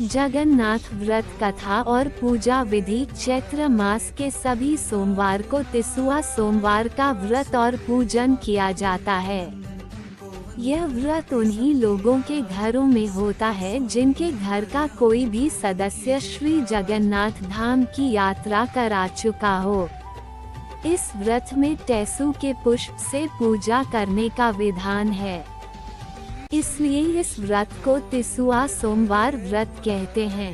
जगन्नाथ व्रत कथा और पूजा विधि। चैत्र मास के सभी सोमवार को तिसुआ सोमवार का व्रत और पूजन किया जाता है। यह व्रत उन्हीं लोगों के घरों में होता है जिनके घर का कोई भी सदस्य श्री जगन्नाथ धाम की यात्रा करा चुका हो। इस व्रत में टेसु के पुष्प से पूजा करने का विधान है, इसलिए इस व्रत को तिसुआ सोमवार व्रत कहते हैं।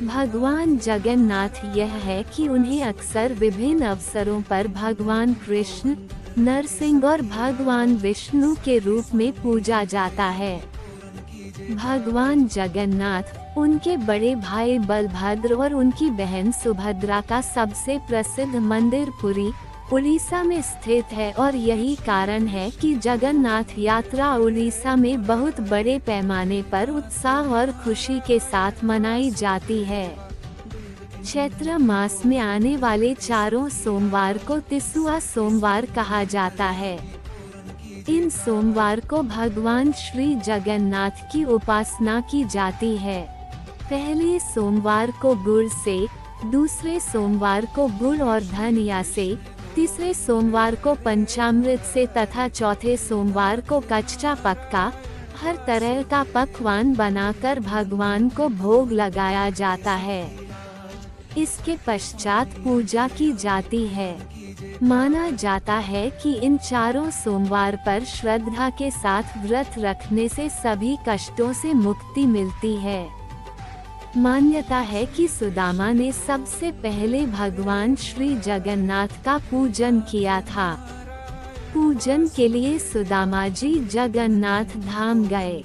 भगवान जगन्नाथ यह है कि उन्हें अक्सर विभिन्न अवसरों पर भगवान कृष्ण, नरसिंह और भगवान विष्णु के रूप में पूजा जाता है। भगवान जगन्नाथ, उनके बड़े भाई बलभद्र और उनकी बहन सुभद्रा का सबसे प्रसिद्ध मंदिर पुरी, उड़ीसा में स्थित है और यही कारण है कि जगन्नाथ यात्रा उड़ीसा में बहुत बड़े पैमाने पर उत्साह और खुशी के साथ मनाई जाती है। चैत्र मास में आने वाले चारों सोमवार को तिसुआ सोमवार कहा जाता है। इन सोमवार को भगवान श्री जगन्नाथ की उपासना की जाती है। पहले सोमवार को गुड़ से, दूसरे सोमवार को गुड़ और धनिया से, तीसरे सोमवार को पंचामृत से तथा चौथे सोमवार को कच्चा पक्का हर तरह का पकवान बनाकर भगवान को भोग लगाया जाता है। इसके पश्चात पूजा की जाती है। माना जाता है कि इन चारों सोमवार पर श्रद्धा के साथ व्रत रखने से सभी कष्टों से मुक्ति मिलती है। मान्यता है कि सुदामा ने सबसे पहले भगवान श्री जगन्नाथ का पूजन किया था। पूजन के लिए सुदामा जी जगन्नाथ धाम गए।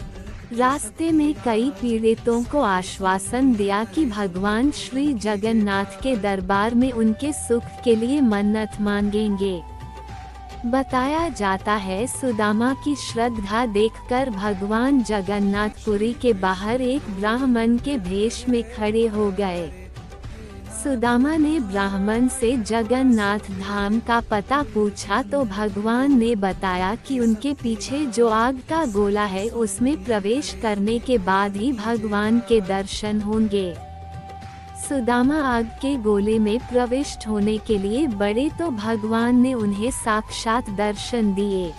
रास्ते में कई पीड़ितों को आश्वासन दिया कि भगवान श्री जगन्नाथ के दरबार में उनके सुख के लिए मन्नत मांगेंगे। बताया जाता है सुदामा की श्रद्धा देखकर भगवान जगन्नाथ पुरी के बाहर एक ब्राह्मण के भेष में खड़े हो गए। सुदामा ने ब्राह्मण से जगन्नाथ धाम का पता पूछा तो भगवान ने बताया कि उनके पीछे जो आग का गोला है उसमें प्रवेश करने के बाद ही भगवान के दर्शन होंगे। सुदामा आग के गोले में प्रविष्ट होने के लिए बढ़े तो भगवान ने उन्हें साक्षात दर्शन दिए।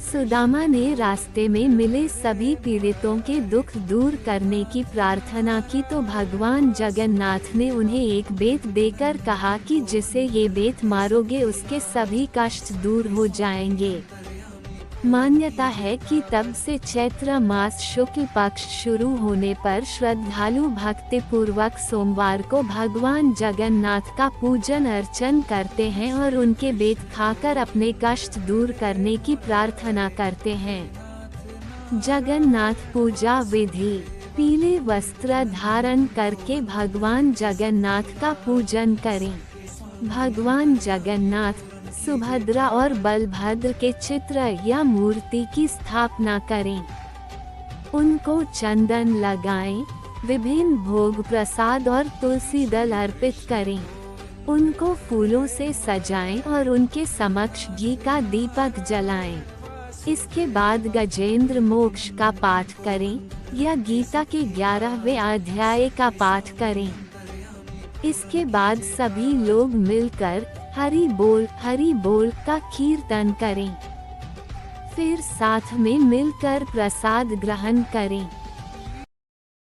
सुदामा ने रास्ते में मिले सभी पीड़ितों के दुख दूर करने की प्रार्थना की तो भगवान जगन्नाथ ने उन्हें एक बेत देकर कहा कि जिसे ये बेत मारोगे उसके सभी कष्ट दूर हो जाएंगे। मान्यता है कि तब से चैत्र मास शुक्ल पक्ष शुरू होने पर श्रद्धालु भक्ति पूर्वक सोमवार को भगवान जगन्नाथ का पूजन अर्चन करते हैं और उनके बेत खाकर अपने कष्ट दूर करने की प्रार्थना करते हैं। जगन्नाथ पूजा विधि। पीले वस्त्र धारण करके भगवान जगन्नाथ का पूजन करें। भगवान जगन्नाथ, सुभद्रा और बलभद्र के चित्र या मूर्ति की स्थापना करें। उनको चंदन लगाएं, विभिन्न भोग प्रसाद और तुलसी दल अर्पित करें। उनको फूलों से सजाएं और उनके समक्ष घी का दीपक जलाएं। इसके बाद गजेंद्र मोक्ष का पाठ करें या गीता के 11वें अध्याय का पाठ करें। इसके बाद सभी लोग मिलकर हरि बोल का कीर्तन करें। फिर साथ में मिलकर प्रसाद ग्रहण करें।